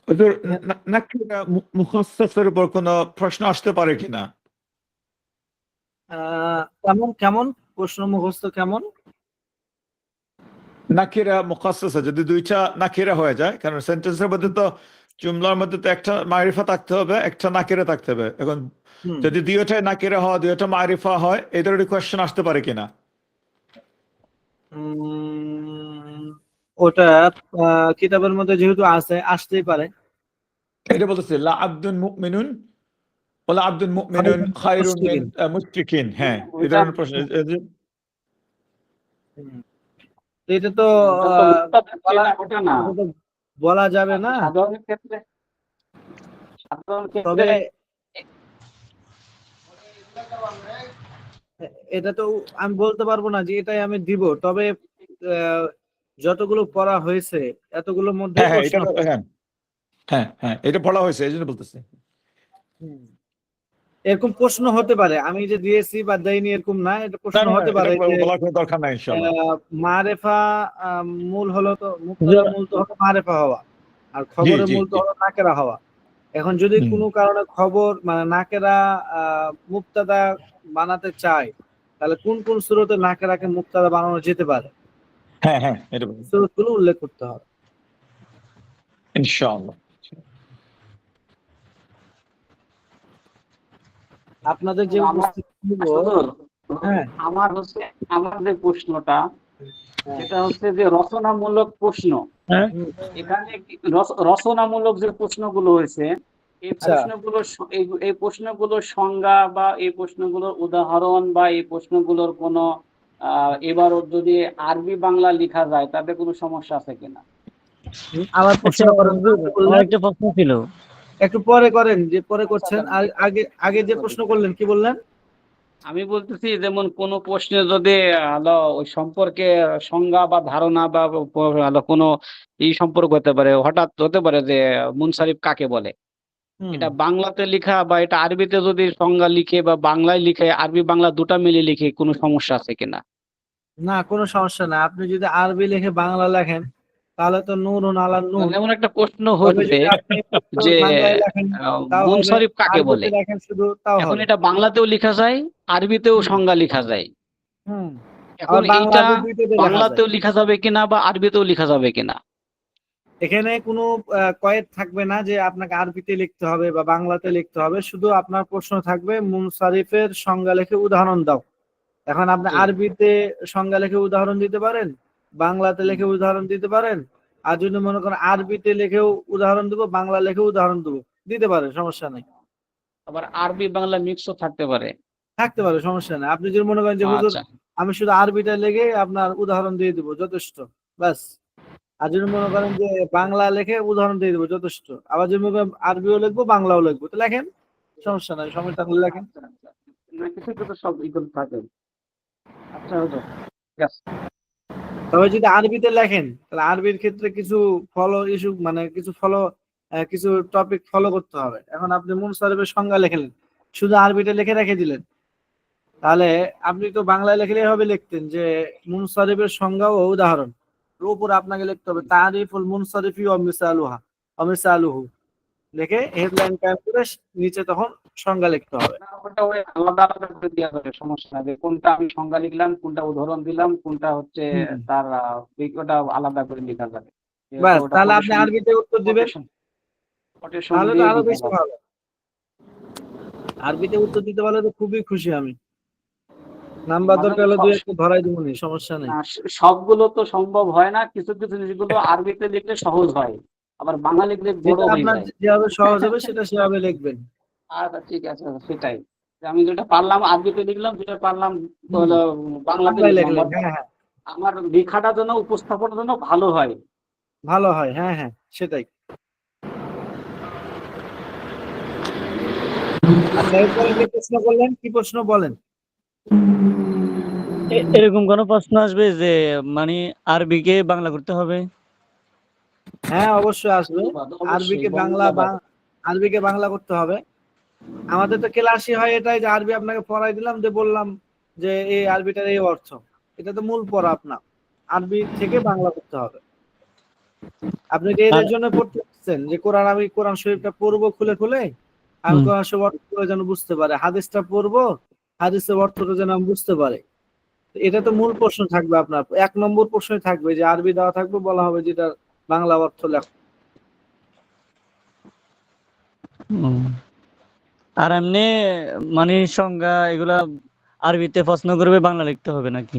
হুজুর, নাকিরা মুখাসসাসের উপর কোনো প্রশ্ন আসতে পারে কিনা? কেমন কেমন প্রশ্ন মুখস্থ কেমন? নাকিরা মুখাসসাসা যদি 2টা নাকিরা হয়ে যায়, কারণ সেন্টেন্সের মধ্যে তো, জুমলার মধ্যে তো একটা মারিফা থাকতে হবে, একটা নাকিরা থাকতে হবে। এখন যদি 2টাই নাকিরা হয়, 2টা মারিফা হয়, এই ধরনের কোয়েশ্চেন আসতে পারে কিনা? ওটা কিতাবের মধ্যে যেহেতু আছে, আসতেই পারে। এটা বলতেছে লা আব্দুন মুমিনুন ওয়ালা আব্দুন মুমিনুন খায়রুন মিন মুশরিকিন। হ্যাঁ, এই ধরনের প্রশ্ন। এটা তো ওটা না, বলা যাবে না। সাধারণ ক্ষেত্রে তবে এটা তো আমি বলতে পারবো না যে এটাই আমি দিব, তবে যতগুলো পড়া হয়েছে এতগুলোর মধ্যে হ্যাঁ হ্যাঁ, প্রশ্ন। এটা হ্যাঁ হ্যাঁ হ্যাঁ, এটা পড়া হয়েছে, এই জন্য বলতেছে। এরকম প্রশ্ন হতে পারে, আমি যে দিয়েছি বা দেইনি এরকম না, এটা না প্রশ্ন না হতে এটা পারে যে বলার কোনো দরকার নাই ইনশাআল্লাহ। মারেফা মূল হলো তো, মুবতাদা মূল তো হলো মারেফা হওয়া, আর জি খবরের জি মূল তো জি হলো নাকেরা হওয়া। এখন যদি হুম। কোনো কারণে খবর মানে নাকেরা মুবতাদা বানাতে চায়, তাহলে কোন কোন সূরতে নাকেরাকে মুবতাদা বানানো যেতে পারে, হ্যাঁ হ্যাঁ এটা বলুন। সূরতগুলো উল্লেখ করতে হবে। ইনশাআল্লাহ। আপনাদের যে আমার উপস্থিত ছিল, হুজুর, হ্যাঁ আমার যে প্রশ্নটা, সেটা হচ্ছে যে রচনামূলক প্রশ্ন। হুম, এখানে রচনামূলক যে প্রশ্নগুলো হয়েছে, এই আচ্ছা এই প্রশ্নগুলোর সংজ্ঞা বা এই প্রশ্নগুলোর উদাহরণ বা এই প্রশ্নগুলোর কোনো এবার যদি আরবি বাংলা লেখা যায় তাতে কোনো সমস্যা আছে কিনা? আবার আচ্ছা প্রশ্ন করেন, হুজুর, কি আমার বললেন? একটা প্রশ্ন ছিল। একটু পরে করেন, যে পরে আচ্ছা, করছেন, আচ্ছা, আর আগে আগে যে প্রশ্ন করলেন কি বললেন? আমি বলতেছি যেমন কোন প্রশ্নে যদি ওই সম্পর্কে সংজ্ঞা বা ধারণা বা কোনো সম্পর্ক হতে পারে, হঠাৎ হতে পারে যে মুনসারিফ কাকে বলে, হুম, এটা বাংলাতে লেখা বা এটা আরবিতে যদি সংজ্ঞা লিখে বা বাংলায় লিখে, আরবি বাংলা দুটা মিলে লিখে, কোনো সমস্যা আছে কিনা? না কোনো সমস্যা না, আপনি যদি আরবি লিখে বাংলা লেখেন তাহলে তো নূরুন আলা নূর। এমন একটা প্রশ্ন তবে হচ্ছে যদি আপনি উত্তর যে বাংলায় লেখেন তাও হবে, মুনসারিফ কাকে বলে। আরবিতে লেখেন শুধু তাও এখন হবে। এটা বাংলাতেও লেখা যায়, আরবিতেও হুম, সংজ্ঞা লেখা যায়। হুম। এখন আবার বাংলা এইটা আরবি দুইটাতে লেখা যায়। বাংলাতেও লেখা যাবে কিনা বা আরবিতেও লেখা যাবে কিনা? এখানে কোনো কয়েদ থাকবে না যে আপনাকে আরবিতে লিখতে হবে বা বাংলাতে লিখতে হবে, শুধু আপনার প্রশ্ন থাকবে মুনসারিফের সংজ্ঞা লিখে উদাহরণ দাও। এখন আপনি জি। আরবিতে সংজ্ঞা লিখে উদাহরণ দিতে পারেন, বাংলাতে লিখে উদাহরণ দিতে পারেন, আর যদি মনে করেন আরবিতে লিখেও উদাহরণ দেবো, বাংলা লিখেও উদাহরণ দেবো, দিতে পারেন, সমস্যা নেই। আবার আরবি বাংলা মিক্সও থাকতে পারে। থাকতে পারে, সমস্যা নেই। আপনি যদি মনে করেন যে হুজুর আচ্ছা, আমি শুধু আরবিটা লিখে আপনার উদাহরণ দিয়ে দিব, যথেষ্ট, ব্যাস। আর যদি মনে করেন যে বাংলা লিখে উদাহরণ দিয়ে দিব, যথেষ্ট। আবার যদি মনে করেন আরবিও লিখবো বাংলাও লিখবো, তো লেখেন, সমস্যা নাই, সময় থাকলে লেখেন। আচ্ছা, আচ্ছা। না, কিছু কিছু সব ইকুয়াল থাকে। আচ্ছা হুজুর, ঠিক আছে। তবে যদি আরবিতে লেখেন তাহলে আরবির ক্ষেত্রে কিছু ফলো ইস্যু মানে কিছু ফলো কিছু টপিক ফলো করতে হবে। এখন আপনি মুনসারিফের সংজ্ঞা লিখলেন, শুধু আরবিতে লিখে রেখে দিলেন, তাহলে আপনি তো বাংলায় লিখলে এভাবে লিখতেন যে মুনসারিফের সংজ্ঞা ও উদাহরণ, এর উপরে আপনাকে লিখতে হবে তারিফুল মুনসারিফি ওয়া মিসালুহা ওয়া মিসালুহু, লিখে হেডলাইন টাইপ করে নিচে তখন সংজ্ঞা লিখতে হবে। না, ওটা ওই আলাদা আলাদা করে দেওয়া যাবে, সমস্যা নাই। যে কোনটা আমি সংজ্ঞা লিখলাম, কোনটা উদাহরণ দিলাম, কোনটা হচ্ছে হুম। তার ওটা আলাদা করে লেখা যাবে। ব্যাস, ওটা তাহলে আপনি আরবিতে উত্তর দিবেন, কোটেশন তাহলে তো দিয়ে আরো দিতে বেশি হবে। ভালো। আরবিতে উত্তর দিতে পারলে তো খুবই খুশি আমি। নাম্বার মাঝে দরকার মাঝে হলে দুই একটা ধরাই দিব, সমস্যা নেই। না, সবগুলো তো সম্ভব হয় না, কিছু কিছু জিনিসগুলো আরবিতে লিখলে সহজ হয়, আবার বাংলা লিখলে বড় যেটা হয়ে আপনার যায়। যেভাবে সহজ হবে সেটা সেভাবে লিখবেন। আচ্ছা ঠিক আছে, সেটাই। যে আমি যেটা পারলাম আরবিতে লিখলাম, যেটা পারলাম হুম, বাংলাতে বাংলায় লিখলাম। লিখলেন, হ্যাঁ হ্যাঁ, আমার লেখাটা যেন, উপস্থাপনটা যেন ভালো হয়। ভালো হয়, হ্যাঁ হ্যাঁ, সেটাই। আচ্ছা, এরপরে যে প্রশ্ন করলেন, কি প্রশ্ন বলেন? এরকম কোন প্রশ্ন আসবে যে মানে আরবিকে বাংলা করতে হবে? হ্যাঁ অবশ্যই আসবে। ধন্যবাদ, অবশ্যই আরবিকে বাংলা ধন্যবাদ। আরবিকে বাংলা করতে হবে। আমাদের তো ক্লাসই হয় এটাই যে আরবি আপনাকে পড়াই দিলাম, যে বললাম যে এই আরবিটার এই অর্থ, এটা তো মূল পড়া আপনার। আরবি থেকে বাংলা করতে হবে। আপনি কি আর এর জন্য পড়তে পারছেন যে আমি কোরআন শরীফটা পড়বো খুলে খুলে, আমি হুম, কোরআন শরীফ অর্থগুলো যেন বুঝতে পারে, হাদিসটা পড়বো, হাদিসের অর্থটা যেন আমি বুঝতে পারি। তো এটা তো মূল প্রশ্ন থাকবে আপনার, 1 নম্বর প্রশ্নই থাকবে যে আরবি দেওয়া থাকবে, বলা হবে যেটা বাংলা অর্থ লেখো। হুম। আর এমনি মানে সংজ্ঞা এগুলা আরবিতে প্রশ্ন করবে, বাংলা লিখতে হবে নাকি?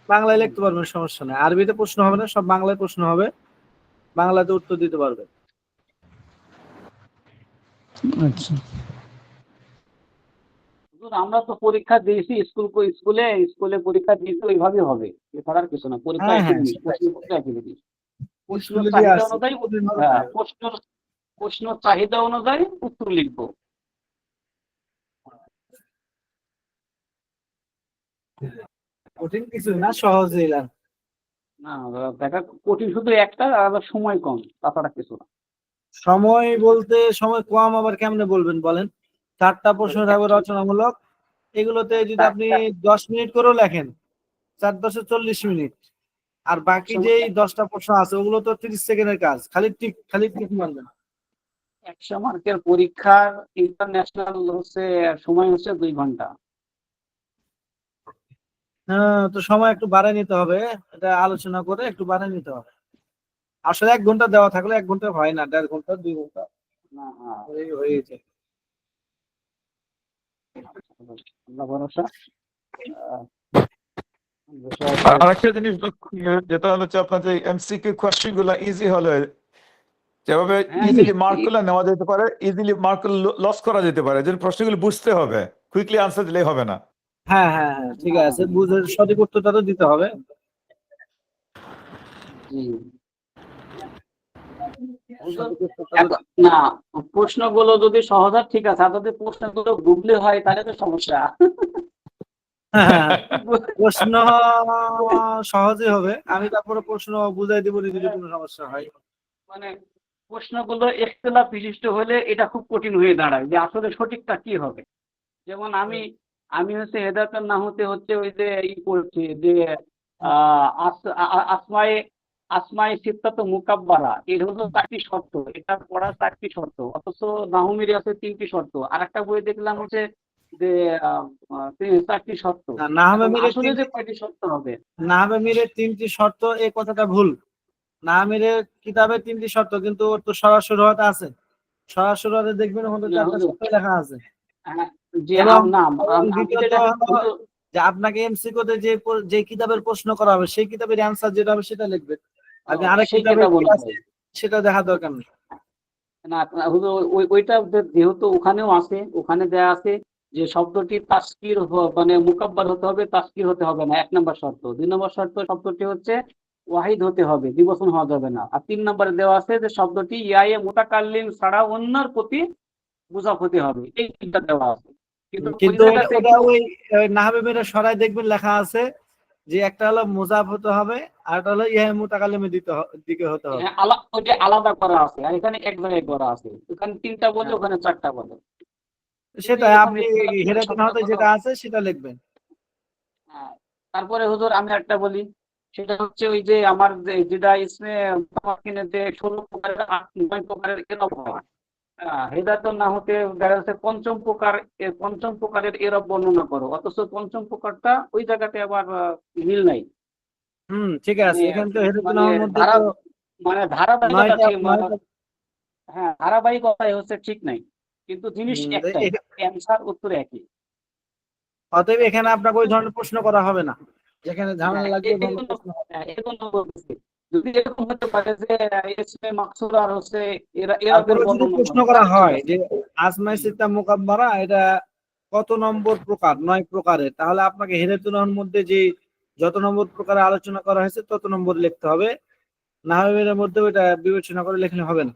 বাংলায় লিখতে পারবেন, সমস্যা নাই। আরবিতে প্রশ্ন হবে না, সব বাংলায় প্রশ্ন হবে, বাংলাতে উত্তর দিতে পারবে। আচ্ছা। হুজুর, আমরা তো পরীক্ষা দিয়েছি স্কুলে স্কুলে পরীক্ষা দিয়েছি, ওইভাবেই হবে, এছাড়া আর কিছু না। পরীক্ষা হ্যাঁ একই হ্যাঁ, জিনিস, সেটাই প্রশ্নপত্র একই জিনিস। প্রশ্নের স্কুলে দিয়ে চাহিদা আসছে, অনুযায়ী ভাবে হ্যাঁ, না। প্রশ্ন চাহিদা অনুযায়ী উত্তর লিখবো। কঠিন কিছু না, সহজ দিলাম। না, দেখা কঠিন শুধু একটা, আবার সময় কম, তাছাড়া কিছু না। সময় বলতে সময় কম আবার কেমনে বলবেন বলেন? 4টা প্রশ্ন থাকবে রচনামূলক। এগুলোতে যদি আপনি 10 মিনিট করেও লেখেন, 4×10 = 40 মিনিট। আর বাকি যেই 10টা প্রশ্ন আছে ওগুলো তো 30 সেকেন্ডের কাজ, খালি টিক মারবেন। 100 মার্কের পরীক্ষার ইন্টারন্যাশনাল হচ্ছে সময় হচ্ছে 2 ঘন্টা। হ্যাঁ, তো সময় একটু বাড়ায় নিতে হবে, এটা আলোচনা করে একটু বাড়ায় নিতে হবে। আসলে 1 ঘন্টা দেওয়া থাকলে 1 ঘন্টা হয় না, 1.5 ঘন্টা 2 ঘন্টা না, হয়ে যায়। আল্লাহ ভরসা। আর আরেকটা জিনিস যেটা হচ্ছে আপনার যে এমসিকিউ কোয়েশ্চেন গুলো ইজি হলে যেভাবে ইজিলি মার্ক গুলো নেওয়া যেতে পারে, ইজিলি মার্ক লস করা যেতে পারে, যে প্রশ্নগুলো বুঝতে হবে, কুইকলি আনসার দিলেই হবে না। হ্যাঁ হ্যাঁ হ্যাঁ, ঠিক আছে, বুঝে সঠিক উত্তরটা তো দিতে হবে। না, প্রশ্নগুলো যদি সহজ হয় ঠিক আছে, আর যদি প্রশ্নগুলো গুগলি হয় তাহলে তো সমস্যা। প্রশ্ন সহজই হবে, আমি তারপরে প্রশ্ন বুঝাই দিব যদি কোনো সমস্যা হয়। মানে প্রশ্নগুলো ইখতিলাফ বিশিষ্ট হলে এটা খুব কঠিন হয়ে দাঁড়ায় যে আসলে সঠিকটা কি হবে। যেমন আমি হচ্ছে হেদায়েতুন নাহতে হচ্ছে ওই যে করছি যে আসমায়ে সিত্তাতু মুকাব্বারা, এর হলো 4টি শর্ত, এটা পড়ার 4টি শর্ত, অথচ নাহমির আছে 3টি শর্ত। আর একটা বই দেখলাম হচ্ছে যে 4টি শর্ত। আসলে যে কয়টি শর্ত হবে? নাহবে মিরের 3টি শর্ত, এই কথাটা ভুল। নাহমিরের কিতাবে 3টি শর্ত, কিন্তু ওর তো সরাসরি হতে আছে, সরাসরি হতে দেখবেন ওখানে 4টা শর্ত লেখা আছে। দ্বিতীয়ত হলো যে আপনাকে এমসিকিউতে যে কিতাবের প্রশ্ন করা হবে সেই কিতাবের অ্যান্সার যেটা হবে সেটা লিখবেন। আপনি আরেক কিতাবে কি আছে সেটা দেখা দরকার নেই। না, ওইটা যেহেতু ওখানেও আছে, ওখানে দেয়া আছে যে শব্দটি তাসকির মানে মুকাব্বার হতে হবে, তাসকির হতে হবে না, 1 নম্বর শর্ত। 2 নম্বর শর্ত শব্দটি হচ্ছে ওয়াহিদ হতে হবে, দ্বিবচন হওয়া যাবে না। আর 3 নম্বরে দেওয়া আছে যে শব্দটি ইয়ায়ে মুতাকাল্লিম ছাড়া অন্যর প্রতি মুজাফ হতে হবে। এই 3টা দেওয়া আছে। কিন্তু ওটা ওই নাহবে মিরের সরাই দেখবেন লেখা আছে যে একটা হলো মুজাফ হতে হবে, আর একটা হলো ইয়ায়ে মুতাকাল্লিমের দিকে হতে হবে। ওইটা আলাদা করা আছে, আর এখানে এক জায়গায় করা আছে। ওখানে 3টা বলে, ওখানে 4টা বলে। সেটা আপনি হেদায়েতুন নাহতে যেটা আছে সেটা লিখবেন। তারপরে হুজুর আমি একটা বলি, সেটা হচ্ছে ওই যে আমার যেটা ইসমে মুতামাক্কিনের যে 16 প্রকারের 9 প্রকারের এরব হয়। হেদায়েতুন নাহতে দেখা যাচ্ছে পঞ্চম প্রকারের এরব বর্ণনা করো, অথচ পঞ্চম প্রকারটা ওই জায়গাতে আবার মিল নাই। ঠিক আছে, এখানে তো হেদায়েতুন নাহর মধ্যে তো মানে ধারাবাহিকতা, হ্যাঁ ধারাবাহিকতাই হচ্ছে ঠিক নাই, কিন্তু জিনিস একটাই, অ্যানসার উত্তর একই। অতএব এখানে আপনাকে ওই ধরনের প্রশ্ন করা হবে না, যেখানে ঝামেলা লাগবে যদি এরকম হতে পারে যে ইসমে মাকসুর আর হচ্ছে যদি প্রশ্ন করা হয় যে আসমায়ে সিত্তা মুকাব্বারা এটা কত নম্বর প্রকার, 9 প্রকারের, তাহলে আপনাকে হেদায়েতুন নাহর মধ্যে যে যত নম্বর প্রকারে আলোচনা করা হয়েছে তত নম্বর লিখতে হবে। নাহবের মধ্যে ওটা বিবেচনা করে লিখলে হবে না।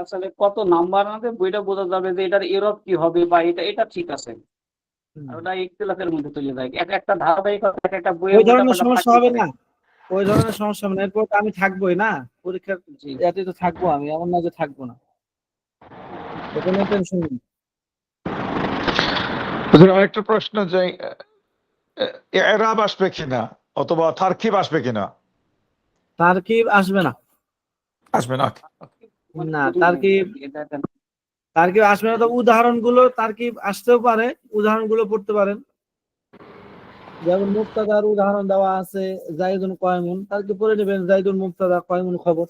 আসলে কত নাম্বার আছে বইটা বোঝা যাবে যে এটার এরব কি হবে, বা এটা ঠিক আছে, আর ওটা ইখতিলাফের মধ্যে চলে যায়। একটা ধারাবাহিকতা একটা বইয়ের ওই ধরনের সমস্যা হবে না, ওই ধরনের সমস্যা হবে না। এরপর আমি থাকবোই না পরীক্ষার, এতে তো থাকবো আমি, এমন না যে থাকবো না, কোনো টেনশন নেই। আরেকটা প্রশ্ন যে ইরাব আসবে কিনা অথবা তারকিব আসবে কিনা? তারকিব আসবে না, আসবে না। না তারকিব আসবে না। তো উদাহরণগুলো তারকিব আসতেও পারে, উদাহরণগুলো পড়তে পারেন। যেমন মুবতাদার উদাহরণ দেওয়া আছে যাইদুন কায়িমুন, তারকিব পড়ে নেবেন যাইদুন মুবতাদা কায়িমুন খবর।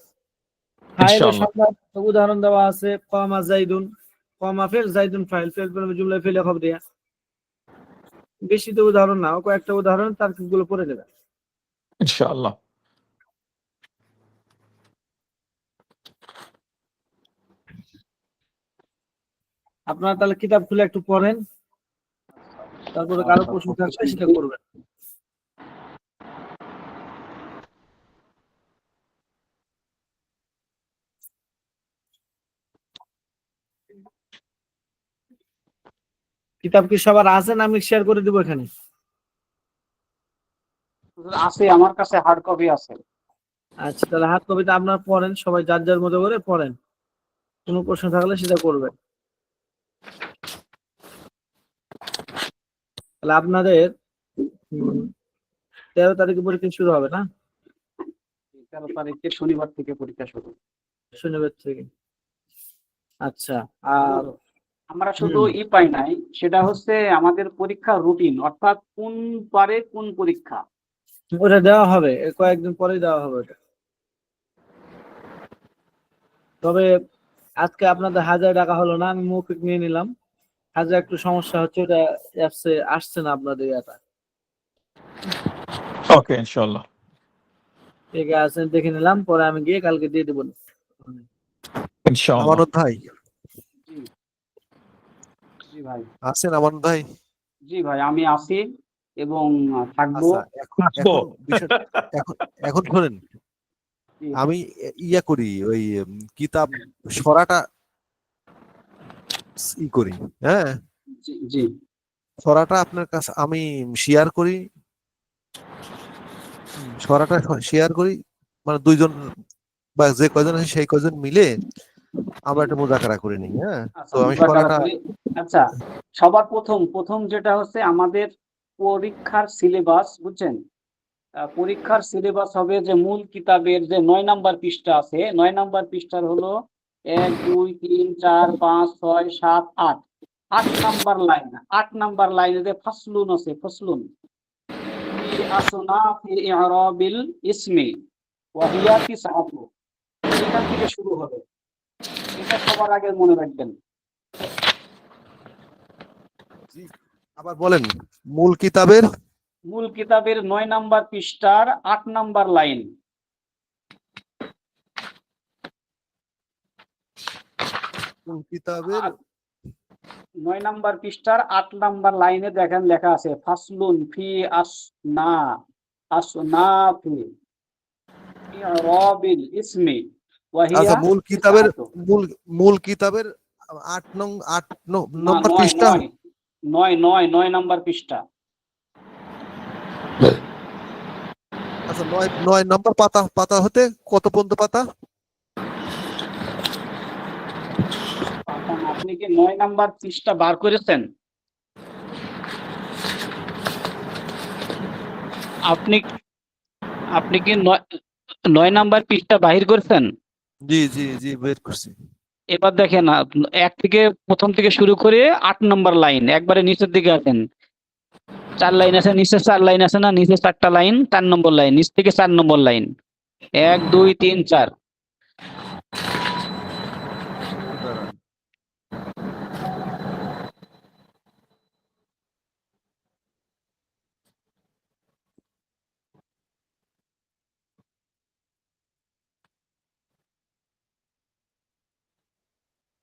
ফাইলের সংজ্ঞা উদাহরণ দেওয়া আছে কামা যাইদুন, কামা ফিল, যাইদুন ফাইল, ফিল বলবে জুমলা ফিল খবরিয়া। বেশি তো উদাহরণ না, কয়েকটা উদাহরণ তারকিবগুলো পড়ে নেবেন ইনশাআল্লাহ। আপনারা তাহলে কিতাব খুলে একটু পড়েন, তারপরে কারো প্রশ্ন থাকলে সেটা করবেন। কিতাব কি সবার আছে না আমি শেয়ার করে দিব এখানে? আছে, আমার কাছে হার্ড কপি আছে। আচ্ছা, তাহলে হার্ড কপিটা আপনারা পড়েন, সবাই যার যার মতো করে পড়েন। কোনো প্রশ্ন থাকলে সেটা করবে। তাহলে আপনাদের 13 তারিখে পরীক্ষা শুরু হবে না? 13 তারিখে শনিবার থেকে পরীক্ষা শুরু। শনিবার থেকে। আচ্ছা, আর আমরা শুধু পাই নাই, সেটা হচ্ছে আমাদের পরীক্ষার রুটিন, অর্থাৎ কোন বারে কোন পরীক্ষা। ওটা দেওয়া হবে, এর কয়েকদিন পরেই দেওয়া হবে ওটা। তবে আজকে আপনাদের হাজার টাকা হলো না, আমি মৌখিক নিয়ে নিলাম। হাজার একটু সমস্যা হচ্ছে, ওটা অ্যাপসে আসছে না আপনাদের এটা। ওকে, ইনশাআল্লাহ। ঠিক আছে, দেখে নিলাম, পরে আমি গিয়ে কালকে দিয়ে দেবো। ইনশাআল্লাহ। আমানত ভাই জি জি ভাই, আছেন? আমানত ভাই জি ভাই, আমি আছি এবং থাকবো। আচ্ছা, এখন বিষয় এখন এখন শোনেন, জি, আমি ইয়া করি ওই কিতাব সরাটা করি, হ্যাঁ, জি জি সরাটা আপনার কাছে আমি শেয়ার করি, সরাটা শেয়ার করি, মানে দুইজন বা যে কয়জন আছে সেই কয়জন মিলে আমরা একটা মুজাকারা করে নিই, হ্যাঁ। আচ্ছা, তো আমি মুজাকারা সরাটা করি। আচ্ছা, সবার প্রথম যেটা হচ্ছে আমাদের পরীক্ষার সিলেবাস, বুঝছেন? পরীক্ষার সিলেবাস হবে যে মূল কিতাবের যে 9 নাম্বার পৃষ্ঠা আছে, 9 নাম্বার পৃষ্ঠার হলো 1 2 3 4 5 6 7 8, 8 নাম্বার লাইন। 8 নাম্বার লাইনে যে ফাসলুন আছে, ফাসলুন ফি আসনাফি ই'রাবিল ইসমি ওয়া হিয়া তিসআতু, এখান থেকে শুরু হবে। এটা সবার আগে মনে রাখবেন। আবার বলেন, মূল কিতাবের মূল কিতাবের 9 নাম্বার পৃষ্ঠার 8 নাম্বার লাইন। মূল কিতাবের 9 নাম্বার পৃষ্ঠার 8 নাম্বার লাইনে দেখেন লেখা আছে ফাসলুন ফি আসনাফি ই'রাবিল ইসমি ওয়া হিয়া আচ্ছা, মূল কিতাবের তিসআতু। মূল কিতাবের 8 নম্বর না, পৃষ্ঠা। 9 নাম্বার পৃষ্ঠা। আচ্ছা, 9 নম্বর পাতা হতে কত পর্যন্ত পাতা? আপনি কি 9 নাম্বার পৃষ্ঠা বার করেছেন? আপনি কি 9 নাম্বার পৃষ্ঠা বাহির করেছেন? জি জি জি, বের করছি। এবার দেখেন, প্রথম থেকে শুরু করে 8 নাম্বার লাইন একবারে নিচের দিকে আছেন। 4 লাইন আছে, নিচে 4 লাইন আছে না, নিচে 4টা লাইন, 4 নম্বর লাইন, নিচ থেকে 4 নম্বর লাইন, 1 2 3 4।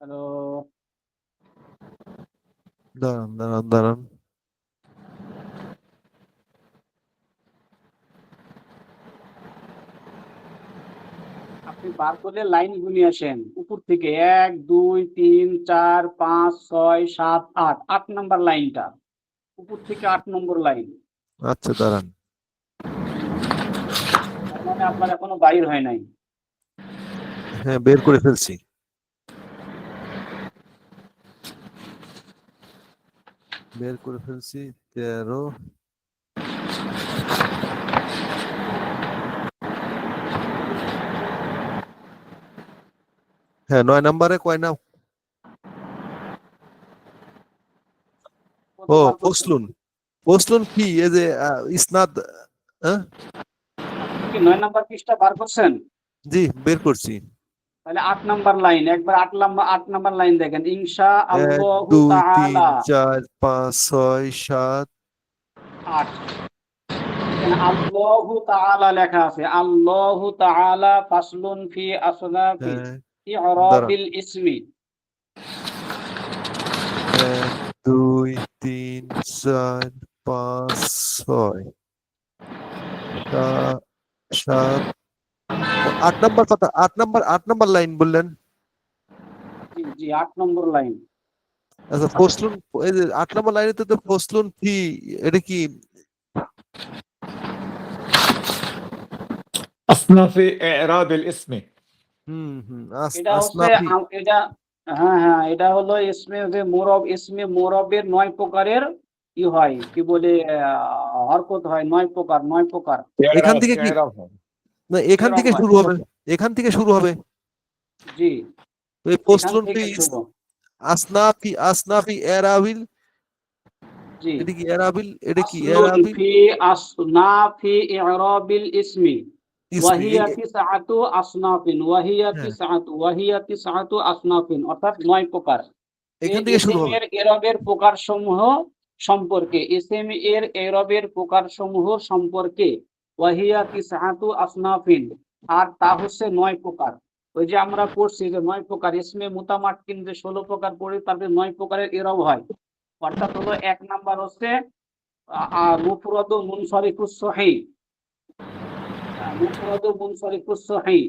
হ্যালো, দাঁড়ান। আপনি বার করে লাইন গুনে আসেন উপর থেকে, 1 2 3 4 5 6 7 8, 8 নাম্বার লাইনটা উপর থেকে 8 নম্বর লাইন। আচ্ছা, দাঁড়ান। তার মানে আপনার এখনো বাইর হয় নাই। হ্যাঁ, বের করে ফেলছি। বের করে ফেলছি। 13। হ্যাঁ, 9 নম্বরে কয় না? ও, ফসলুন কি এই যে ইসনাদ, হ্যাঁ? আপনি কি 9 নাম্বার পৃষ্ঠা বার করছেন? জি, বের করছি। তাহলে 8 নাম্বার লাইন, একবার 8 নাম্বার লাইন দেখেন, 1 ইনশাআল্লাহু 2 3 তাআলা 4 5 6 7 8। আল্লাহু তাআলা লেখা আছে, আল্লাহু তাআলা ফাসলুন ফি আসনাফি ই'রাবিল ইসমি। 1 2 3 4 5 6 7 8 নম্বর পাতা, 8 নম্বর লাইন বললেন? জি জি, 8 নম্বর লাইন। আচ্ছা, ফসলুন, এই যে 8 নম্বর লাইনে তো ফসলুন ফি, এটা কি? أصناف إعراب الاسم এটা হচ্ছে আসনাফি এটা, হ্যাঁ হ্যাঁ, এটা হলো যে মোরব, মোরবের 9 প্রকারের কি হয়, কি বলে হরকত হয়, 9 প্রকার এখান থেকে কি এরাব হয়। না এখান এরকম থেকে হয়। শুরু হবে, এখান থেকে শুরু হবে জি, এই এখান প্রশ্ন থেকে শুরু। আসনাফি এরাবিল, জি, এটা কি এরাবিল, এটা কি আসলুন এরাবিল ফি আসনাফি ইরাবিল ইসমি ইসমি ওয়াহিয়া তিসআতু আসনাফিন, হ্যাঁ ওয়াহিয়া তিসআতু আসনাফিন, অর্থাৎ 9 প্রকার। এখান থেকে শুরু ইসম হবে। এর এরবের প্রকার সমূহ সম্পর্কে, ইসম এর এরবের প্রকার সমূহ সম্পর্কে, ওয়াহিয়া তিসআতু আসনাফিন, আর তা হচ্ছে 9 প্রকার। ওই যে আমরা পড়ছি যে 9 প্রকার ইসমে মুতামাক্কিন, যে 16 প্রকার পড়ি, তাদের 9 প্রকারের এরব হয়। অর্থাৎ হলো 1 নাম্বার হচ্ছে মুফরাদু মুনসারিফুস সহিহ, মুফরাদু মুনসারিফুস সহিহ,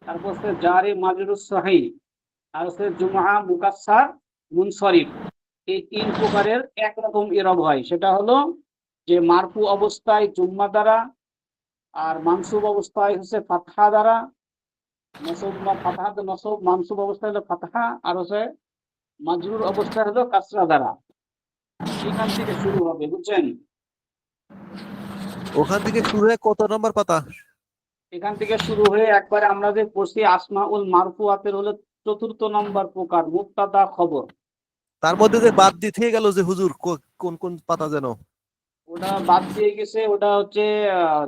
তারপর হচ্ছে জারি মাজরুস সহিহ, আর হচ্ছে জুমআ মুকাসসার মুনসারিফ। এই 3 প্রকারের একরকম ইরব হয়। সেটা হলো যে মারফু অবস্থায় জুম্মা দ্বারা, আর মানসুব অবস্থায় হচ্ছে ফাতহা দ্বারা, নসব বা ফাতহা, নসব মানসুব অবস্থায় হলো ফাতহা, আর হচ্ছে মাজরুর অবস্থায় হলো কাসরা দ্বারা। এখান থেকে শুরু হবে, বুঝছেন? ওখান থেকে শুরু হয়ে কত নম্বর পাতা? এখান থেকে শুরু হয়ে একবারে আমরা যে পড়ছি আসমাউল মারফুয়াতের হলো 4র্থ নম্বর প্রকার, মুবতাদা খবর। তার মধ্যে যে বাদ দিয়ে থেকে গেল যে হুজুর কোন কোন পাতা যেন? ওটা বাদ দিয়ে গেছে, ওটা হচ্ছে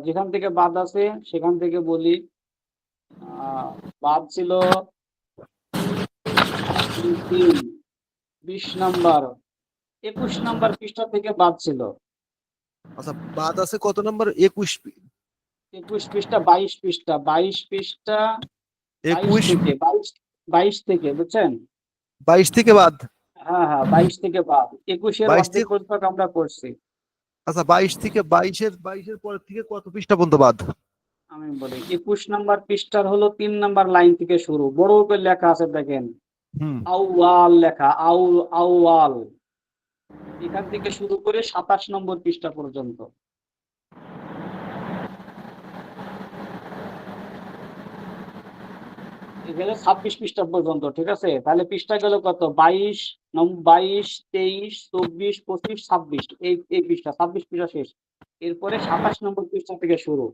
যেখান থেকে বাদ আছে সেখান থেকে বলি। বাদ ছিল 20 নাম্বার, 21 নাম্বার পৃষ্ঠা থেকে বাদ ছিল। আচ্ছা বাদ আছে কত নম্বর? 21 21 পৃষ্ঠা, 22 পৃষ্ঠা, 22 পৃষ্ঠা, 21 22 থেকে, বুঝছেন? 22 থেকে বাদ। হ্যাঁ হ্যাঁ, 22 থেকে বাদ, 21-এর 22 অর্ধেক থেকে পর্যন্ত আমরা করছি। আচ্ছা 22 থেকে 22-এর পর থেকে কত পৃষ্ঠা পর্যন্ত বাদ? আমি বলি 21 নাম্বার পৃষ্ঠার হলো 3 নাম্বার লাইন থেকে শুরু, বড় করে লেখা আছে, দেখেন, হুম আউয়াল লেখা, আউয়াল, এখান থেকে শুরু করে 27 নম্বর পৃষ্ঠা পর্যন্ত। এখানে 26 পৃষ্ঠা পর্যন্ত, ঠিক আছে? তাহলে পৃষ্ঠা গেল কত? 22, 23, 24, 25, 26, এই পৃষ্ঠা 26 পৃষ্ঠা শেষ। এরপরে 27 নম্বর পৃষ্ঠা থেকে শুরু।